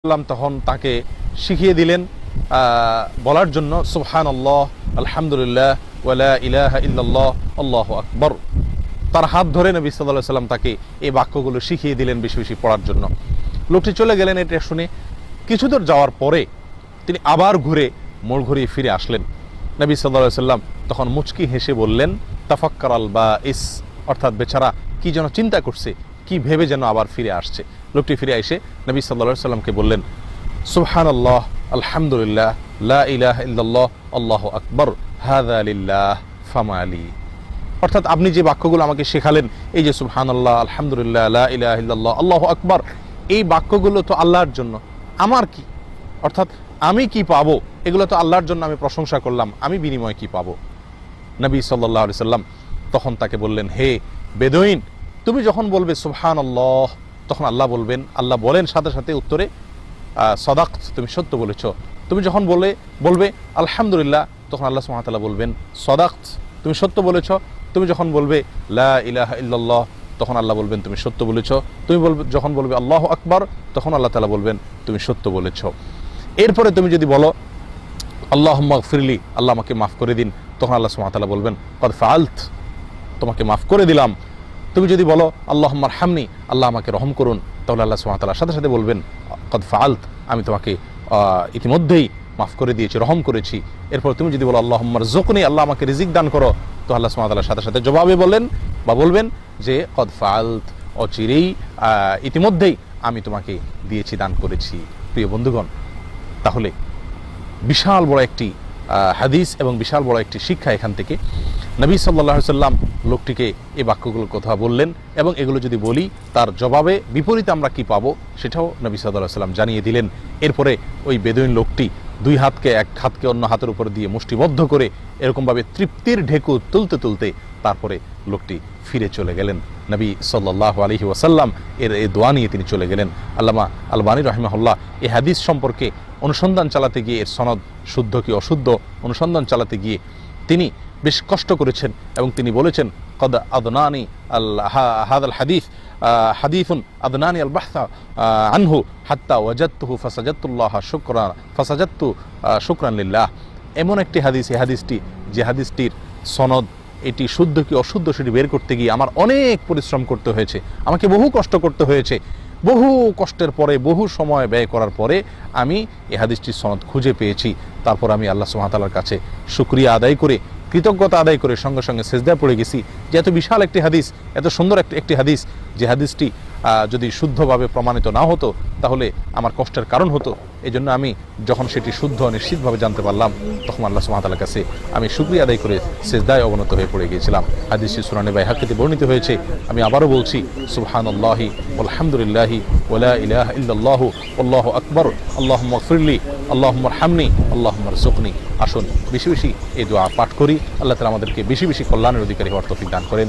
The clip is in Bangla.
তখন তাকে শিখিয়ে দিলেন বলার জন্য সুবহানাল্লাহ, আলহামদুলিল্লাহ, ওয়ালা ইলাহা ইল্লাল্লাহ, আল্লাহু আকবার। তার হাত ধরে নবী সাল্লাল্লাহু আলাইহি ওয়াসাল্লাম তাকে এই বাক্যগুলো শিখিয়ে দিলেন বেশি বেশি পড়ার জন্য। লোকটি চলে গেলেন। এটা শুনে কিছু দূর যাওয়ার পরে তিনি আবার ঘুরে মোড় ঘুরিয়ে ফিরে আসলেন। নবী সাল্লাল্লাহু আলাইহি ওয়াসাল্লাম তখন মুচকি হেসে বললেন, তাফাক্কারাল বাইস, অর্থাৎ বেচারা কি যেন চিন্তা করছে, কি ভেবে যেন আবার ফিরে আসছে। লোকটি ফিরে এসে নবী সাল্লাল্লাহু আলাইহি ওয়াসাল্লামকে বললেন, সুবহানাল্লাহ, আলহামদুলিল্লাহ, লা ইলাহা ইল্লাল্লাহ, আল্লাহু আকবার, হাযা লিল্লাহ ফামালি। অর্থাৎ আপনি যে বাক্যগুলো আমাকে শেখালেন, এই যে সুবহানাল্লাহ, আলহামদুলিল্লাহ, লা ইলাহা ইল্লাল্লাহ, আল্লাহু আকবার, এই বাক্যগুলো তো আল্লাহর জন্য, আমার কি? অর্থাৎ আমি কি পাবো? এগুলো তো আল্লাহর জন্য আমি প্রশংসা করলাম, আমি বিনিময় কি পাবো? নবী সাল্লাল্লাহু আলাইহি সাল্লাম তখন তাকে বললেন, হে বেদুইন, তুমি যখন বলবে সুবহানাল্লাহ, তখন আল্লাহ বলেন সাথে সাথে উত্তরে, সাদাকত, তুমি সত্য বলেছ। তুমি যখন বলবে আলহামদুলিল্লাহ, তখন আল্লাহ সুবহানাহু ওয়া তাআলা বলবেন, সাদাকত, তুমি সত্য বলেছ। তুমি যখন বলবে লা ইলাহা ইল্লাল্লাহ, তখন আল্লাহ বলবেন তুমি সত্য বলেছ। তুমি যখন বলবে আল্লাহু আকবার, তখন আল্লাহ তাআলা বলবেন তুমি সত্য বলেছ। এরপরে তুমি যদি বলো আল্লাহুম্মা গফিরলি, আল্লাহ আমাকে মাফ করে দিন, তখন আল্লাহ সুবহানাহু ওয়া তাআলা বলবেন কদ ফাআলত, তোমাকে মাফ করে দিলাম। তুমি যদি বলো আল্লাহুম্মা আরহামনি, আল্লাহ আমাকে রহম করুন, তাহলে আল্লাহ সুবহানাহু ওয়া তাআলা সাথে সাথে বলবেন কদ ফাআলত, আমি তোমাকে ইতিমধ্যেই মাফ করে দিয়েছি, রহম করেছি। এরপর তুমি যদি বলো আল্লাহুম্মা রযুকনি, আল্লাহ আমাকে রিজিক দান করো, তো আল্লাহ সুবহানাহু ওয়া তাআলা সাথে সাথে জবাবে বলবেন যে কদ ফাআলত, অচিরেই ইতিমধ্যেই আমি তোমাকে দিয়েছি, দান করেছি। প্রিয় বন্ধুগণ, তাহলে বিশাল বড় একটি হাদিস এবং বিশাল বড় একটি শিক্ষা এখান থেকে। নবী সাল্লাল্লাহু আলাইহি সাল্লাম লোকটিকে এই বাক্যগুলোর কথা বললেন, এবং এগুলো যদি বলি তার জবাবে বিপরীতে আমরা কি পাবো সেটাও নবী সাল্লাল্লাহু আলাইহি সাল্লাম জানিয়ে দিলেন। এরপরে ওই বেদুইন লোকটি দুই হাতকে এক হাতকে অন্য হাতের উপর দিয়ে মুষ্টিবদ্ধ করে এরকমভাবে তৃপ্তির ঢেকু তুলতে তুলতে তারপরে লোকটি ফিরে চলে গেলেন। নবী সাল্লাল্লাহু আলাইহি ওয়াসাল্লাম এর এই দোয়া নিয়ে তিনি চলে গেলেন। আল্লামা আলবানী রাহিমাহুল্লাহ এই হাদিস সম্পর্কে অনুসন্ধান চালাতে গিয়ে, এর সনদ শুদ্ধ কি অশুদ্ধ অনুসন্ধান চালাতে গিয়ে তিনি বেশ কষ্ট করেছেন, এবং তিনি বলেছেন কদ আদনানি হাদাল হাদিস হাদিসুন আদনানি আল বাহসা আনহু হাত্তা ওয়াজাদতুহু ফাসাজাদতু শুকরান লিল্লাহ। এমন একটি হাদিস, এই হাদিসটি, যে হাদিসটির সনদ এটি শুদ্ধ কি অশুদ্ধ সেটি বের করতে গিয়ে আমার অনেক পরিশ্রম করতে হয়েছে, আমাকে বহু কষ্ট করতে হয়েছে। বহু কষ্টের পরে, বহু সময় ব্যয় করার পরে আমি এই হাদিসটির সনদ খুঁজে পেয়েছি। তারপর আমি আল্লাহ সুবহানাহু ওয়া তাআলার কাছে শুকরিয়া আদায় করে, কৃতজ্ঞতা আদায় করে সঙ্গে সঙ্গে সিজদায় পড়ে গেছি যে এত বিশাল একটি হাদিস, এত সুন্দর একটি হাদিস, যে হাদিসটি যদি শুদ্ধভাবে প্রমাণিত না হতো তাহলে আমার কষ্টের কারণ হতো। এই জন্য আমি যখন সেটি শুদ্ধ নিশ্চিতভাবে জানতে পারলাম, তখন আল্লাহ সুবহানাহু ওয়া তাআলার কাছে আমি শুকরিয়া আদায় করে সিজদায় অবনত হয়ে পড়ে গিয়েছিলাম। হাদিসটি সুনানে বাইহাকিতে বর্ণিত হয়েছে। আমি আবারও বলছি, সুবহানাল্লাহি আলহামদুলিল্লাহি ওয়ালা ইলাহা ইল্লাল্লাহু আল্লাহু আকবার, আল্লাহুম্মা গফিরলি, আল্লাহুম্মা আরহামনি, আল্লাহুম্মা রযুকনি। আসুন বেশি বেশি এই দোয়া পাঠ করি। আল্লাহ তাআলা আমাদেরকে বেশি বেশি কল্যাণের অধিকারী হওয়ার তৌফিক দান করেন।